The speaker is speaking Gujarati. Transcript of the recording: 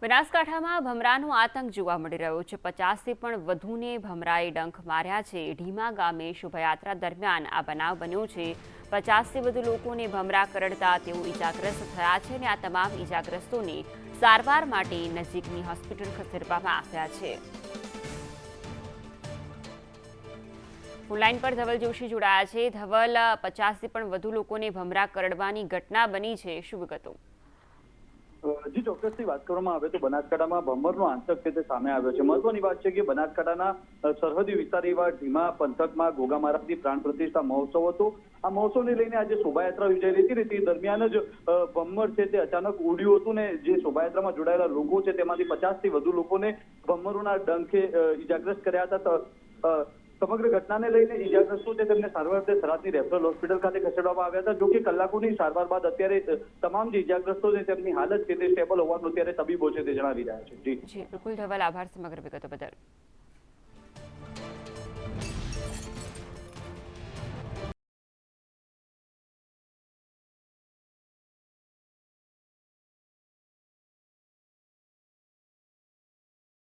બનાસકાંઠામાં ભમરાનો આતંક જોવા મળી રહ્યો છે। 50થી પણ વધુને ભમરાએ ડંખ માર્યા છે। ઢીમા ગામે શોભાયાત્રા દરમિયાન આ બનાવ બન્યો છે। 50થી વધુ લોકોને ભમરા કરડતા તેઓ ઇજાગ્રસ્ત થયા છે અને આ તમામ ઇજાગ્રસ્તોને સારવાર માટે નજીકની હોસ્પિટલ ખસેડવામાં આવ્યા છે। ફોનલાઈન પર ધવલ જોશી જોડાયા છે। ધવલ, 50થી પણ વધુ લોકોને ભમરા કરડવાની ઘટના બની છે, શું વિગતો? જી ચોક્કસથી વાત કરવામાં આવે તો બનાસકાંઠામાં ભમરનો આતંક છે તે સામે આવ્યો છે। મહત્વની વાત છે કે બનાસકાંઠાના સરહદી વિસ્તાર એવા ઢીમા પંથકમાં ઘોઘા મહારાજની પ્રાણ પ્રતિષ્ઠા મહોત્સવ હતો। આ મહોત્સવને લઈને આજે શોભાયાત્રા યોજાઈ હતી ને તે દરમિયાન જ ભમર છે તે અચાનક ઉડ્યું હતું ને જે શોભાયાત્રામાં જોડાયેલા લોકો છે તેમાંથી 50થી વધુ લોકોને ભમરોના ડંખે ઇજાગ્રસ્ત કર્યા હતા। સમગ્ર ઘટનાને લઈને ઇજાગ્રસ્તો છે તેમને સારવાર અર્થે થરાદની રેફરલ હોસ્પિટલ ખાતે ખસેડવામાં આવ્યા હતા। જો કે કલાકોની સારવાર બાદ અત્યારે તમામ જે ઇજાગ્રસ્તો છે તેમની હાલત છે તે સ્ટેબલ હોવાનું અત્યારે તબીબો છે તે જણાવી રહ્યા છે। જી બિલકુલ ધવલ, આભાર સમગ્ર વિગતો બદલ।